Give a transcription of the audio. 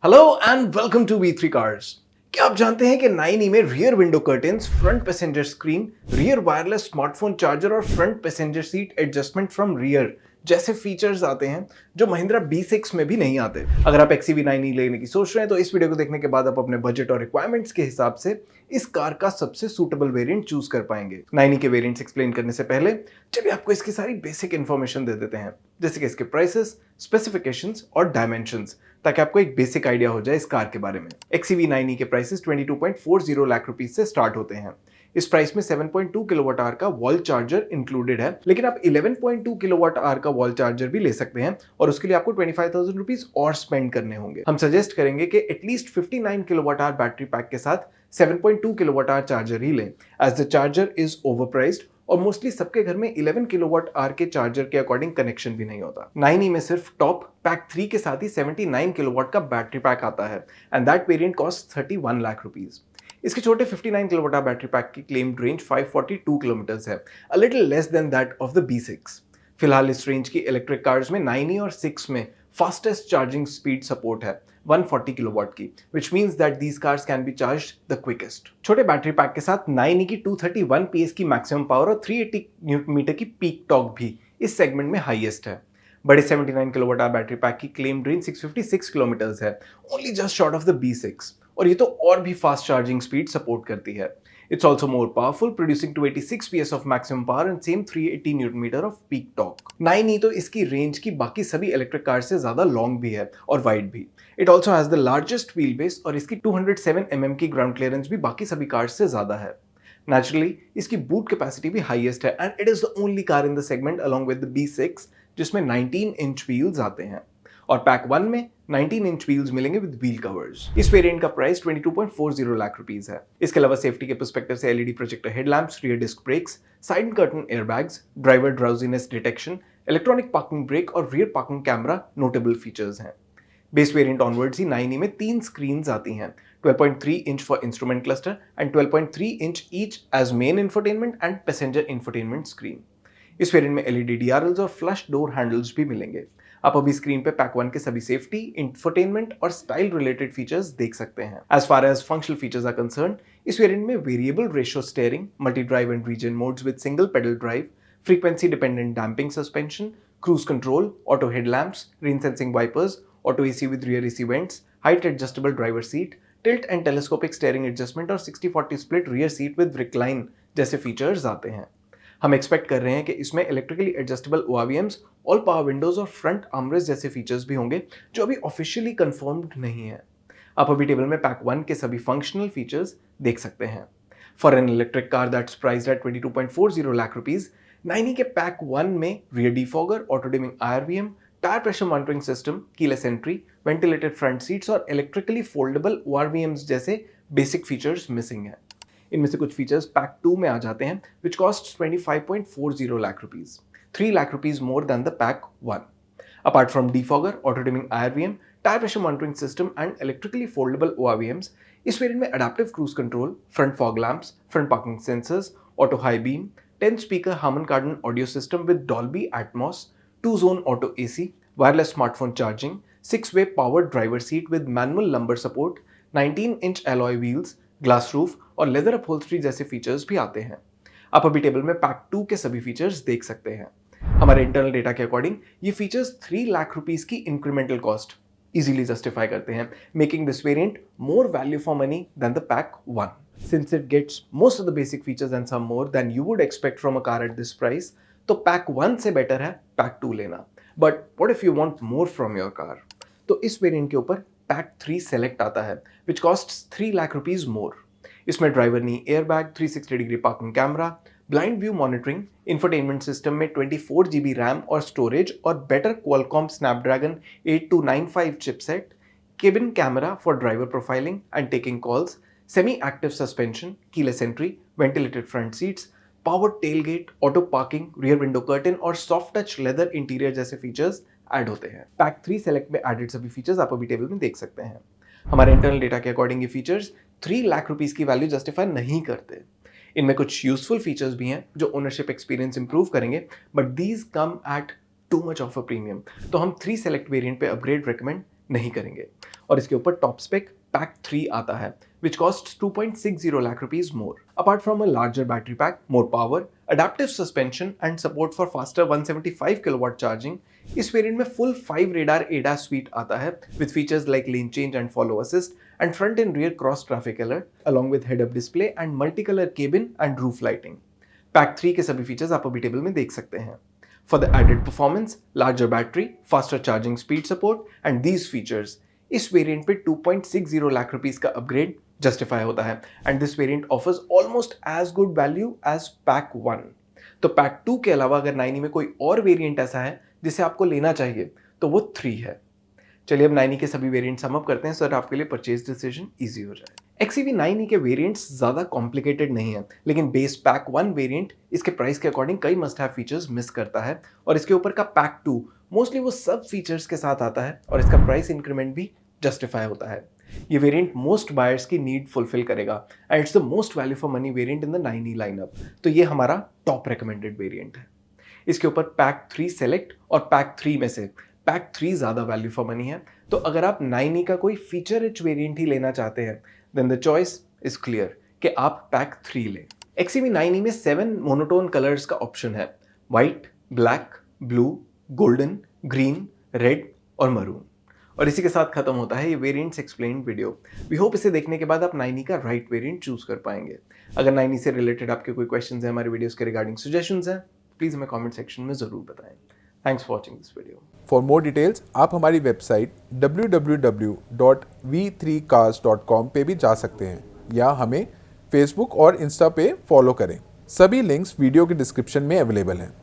Hello and welcome to V3 cars. क्या आप जानते हैं कि 9e में rear window curtains, front passenger screen, rear wireless smartphone charger और front passenger seat adjustment from rear जैसे फीचर्स आते हैं जो महिंद्रा B6 में भी नहीं आते। अगर आप XEV9e लेने की सोच रहे हैं तो इस वीडियो को देखने के बाद आप अपने बजट और रिक्वायरमेंट्स के हिसाब से इस कार का सबसे सूटेबल वेरिएंट चूज कर पाएंगे। 9e के वेरिएंट्स एक्सप्लेन करने से पहले चलिए आपको इसकी सारी बेसिक इन्फॉर्मेशन दे देते हैं, जैसे कि इसके प्राइसेस, स्पेसिफिकेशंस और डायमेंशंस, ताकि आपको एक बेसिक आइडिया हो जाए इस कार के बारे में। XEV9e के प्राइसेस 22.40 लाख रुपीज से स्टार्ट होते हैं। इस प्राइस में 7.2 किलोवाट आवर का वॉल चार्जर इंक्लूडेड है, लेकिन आप 11.2 किलोवाट आवर का वॉल चार्जर भी ले सकते हैं और उसके लिए आपको 25,000 रुपीज और स्पेंड करने होंगे। हम सजेस्ट करेंगे कि at least 59 kilowatt hour battery pack के साथ 7.2 किलोवाट आवर चार्जर ही लें, as the charger is overpriced और मोस्टली सबके घर में 11 किलोवाट आवर के चार्जर के अकॉर्डिंग कनेक्शन भी नहीं होता। 9e में सिर्फ टॉप पैक 3 के साथ ही 79 किलोवाट का बैटरी पैक आता है and that variant cost 31 lakh rupees. इसके छोटे 59 किलोवाट आवर बैटरी पैक की क्लेम्ड रेंज 542 किलोमीटर्स है, a little less than that of the B6। फिलहाल इस रेंज की इलेक्ट्रिक कार्स में 9e और 6 में फास्टेस्ट चार्जिंग स्पीड सपोर्ट है 140 किलोवाट की, which means that these cars can be charged the quickest। छोटे बैटरी पैक के साथ 9e की 231 PS की मैक्सिमम पावर और 380 न्यूटन मीटर की पीक टॉर्क भी इस सेगमेंट में हाईएस्ट है। बड़े 79 किलोवाट आवर बैटरी पैक की क्लेम्ड रेंज 656 किलोमीटर्स है, only just short of the B6, और ये तो और भी फास्ट चार्जिंग स्पीड सपोर्ट करती है। It's also more powerful, producing 286 PS of maximum power and same 380 Nm of peak torque। 9e तो इसकी रेंज की बाकी सभी इलेक्ट्रिक कार से ज्यादा लॉन्ग भी है और वाइड भी। It also has the largest wheelbase और इसकी 207 mm की ग्राउंड क्लियरेंस भी बाकी सभी कार्स से ज्यादा है। Naturally, इसकी बूट कैपेसिटी भी हाईएस्ट है and it is the only car in the segment along with the B6 जिसमें 19 इंच व्हील्स आते हैं, और पैक 1 में 19 इंच व्हील्स मिलेंगे विद व्हील कवर्स। इस वेरिएंट का प्राइस 22.40 लाख रुपीस है। इसके अलावा सेफ्टी के पर्सपेक्टिव से LED projector headlamps, rear disc brakes, side curtain airbags, driver drowsiness detection, electronic parking brake और rear parking camera notable features हैं। बेस वेरिएंट ऑनवर्ड्स ही 9e में 3 स्क्रीन्स आती हैं, 12.3 inch for instrument cluster and 12.3 inch each as main infotainment and passenger infotainment screen. इस variant में LED DRLs और flush door handles भी मिलेंगे। आप अभी स्क्रीन पे पैक 1 के सभी सेफ्टी, इंफोटेनमेंट और स्टाइल रिलेटेड फीचर्स देख सकते हैं। As far as functional features are concern, इस वेरिएंट में variable ratio steering, multi drive and regen modes with single pedal drive, frequency dependent damping suspension, cruise control, auto headlamps, rain sensing wipers, auto AC with rear AC vents, height adjustable driver seat, tilt and telescopic steering adjustment और 60-40 split rear seat with recline जैसे features आते हैं। हम expect कर रहे हैं कि इसमें electrically adjustable ORVMs, all power Windows और फ्रंट आर्मरेस्ट जैसे फीचर्स भी होंगे जो अभी ऑफिशियली कंफर्म्ड नहीं है। आप अभी टेबल में पैक 1 के सभी फंक्शनल फीचर्स देख सकते हैं। For an electric car that's priced eight 22.40 lakh rupees, 9e के पैक 1 में rear defogger, auto dimming IRVM, tyre pressure monitoring system, keyless entry, ventilated front seats और इलेक्ट्रिकली फोल्डेबल ORVMs जैसे बेसिक फीचर्स मिसिंग हैं। इनमें से कुछ फीचर्स पैक 2 में आ जाते हैं, which costs 25.40 lakh rupees, 3 lakh rupees more than the pack 1। Apart from defogger, auto dimming IRVM, tire pressure monitoring system and electrically foldable ORVMs, इस variant में adaptive cruise control, front fog lamps, front parking sensors, auto high beam, 10 speaker Harman Kardon audio system with Dolby Atmos, 2-zone auto AC, wireless smartphone charging, 6-way powered driver seat with manual lumbar support, 19-inch alloy wheels, glass roof और leather upholstery जैसे features भी आते हैं। आप अभी table में pack 2 के सभी फीचर्स देख सकते हैं। हमारे इंटरनल डेटा के अकॉर्डिंग ये फीचर्स 3 लाख रुपीस की इंक्रीमेंटल कॉस्ट इजीली जस्टिफाई करते हैं, making this variant more value for money than the pack 1। Since it gets most of the basic features and some more than you would expect from a car at this price, तो pack 1 से better है pack 2 लेना। But what if you want more from your car, तो इस variant के ऊपर pack 3 select आता है, which costs 3 lakh rupees more. इसमें driver knee airbag, 360 degree parking camera, blind view monitoring, infotainment system में 24 GB रैम और स्टोरेज और better Qualcomm Snapdragon 8295 chipset, cabin camera for driver profiling and taking calls, semi active suspension, keyless entry, ventilated front seats, power tailgate, auto parking, rear window curtain और soft touch leather interior जैसे features add होते हैं। Pack 3 select में added सभी features आप अभी table में देख सकते हैं। हमारे इंटरनल डेटा के अकॉर्डिंग ये फीचर्स 3 लाख रुपीस की वैल्यू जस्टिफाई नहीं करते। इनमें कुछ यूजफुल फीचर्स भी हैं जो ओनरशिप एक्सपीरियंस इंप्रूव करेंगे, but these come at too much of a premium, तो हम 3 सेलेक्ट वेरिएंट पे अपग्रेड रिकमेंड नहीं करेंगे। और इसके ऊपर टॉप स्पेक पैक 3 आता है which costs 2.60 lakh rupees more. Apart from a larger battery pack, more power, adaptive suspension and support for faster 175 kilowatt charging, इस वेरिएंट में फुल 5 radar ADAS suite आता है with features like lane change and follow assist and front and rear cross traffic alert along with head-up display and multicolor cabin and roof lighting. Pack 3 के सभी features आप अभी table में देख सकते हैं. For the added performance, larger battery, faster charging speed support and these features, इस variant पे 2.60 लाख रुपीस का अपग्रेड जस्टिफाई होता है and this variant offers almost as good value as pack 1. तो पैक 2 के अलावा अगर 9e में कोई और वेरिएंट ऐसा है जिसे आपको लेना चाहिए तो वो 3 है. चलिए अब 9e के सभी वेरिएंट सम अप करते हैं सो आपके लिए परचेज डिसीजन इजी हो जाए. XEV 9e के वेरिएंट्स ज़्यादा कॉम्प्लिकेटेड नहीं है, लेकिन बेस पैक 1 वेरिएंट इसके प्राइस के अकॉर्डिंग कई मस्ट हैव फीचर्स मिस करता है और इसके ऊपर का पैक 2 मोस्टली वो सब फीचर्स के साथ आता है और इसका प्राइस इंक्रीमेंट भी जस्टिफाई होता है. ये वेरिएंट मोस्ट बायर्स की नीड फुलफिल करेगा and it's the most value for money variant in the 9e lineup. तो ये हमारा टॉप रिकमेंडेड वेरिएंट है. इसके ऊपर पैक 3 सेलेक्ट और पैक 3 में से पैक 3 ज़्यादा वैल्यू फॉर मनी है. तो अगर आप 9e का कोई फीचर रिच वेरिएंट ही लेना चाहते हैं then the choice is clear कि आप पैक 3 लें. XEV 9e में 7 मोनोटोन कलर्स का ऑप्शन है, white, black, blue, golden, green, red और मरून. और इसी के साथ खत्म होता है ये variants explained video. We hope इसे देखने के बाद आप 9e का राइट वेरिएंट चूज कर पाएंगे. अगर 9e से रिलेटेड आपके कोई क्वेश्चंस हैं, हमारे वीडियोस के रिगार्डिंग सजेशंस हैं, प्लीज हमें कमेंट सेक्शन में जरूर बताएं. Thanks for watching this video. For more details आप हमारी वेबसाइट www.v3cars.com पे भी जा सकते हैं या हमें फेसबुक और इंस्टा पे फॉलो करें. सभी लिंक्स वीडियो के डिस्क्रिप्शन में अवेलेबल हैं.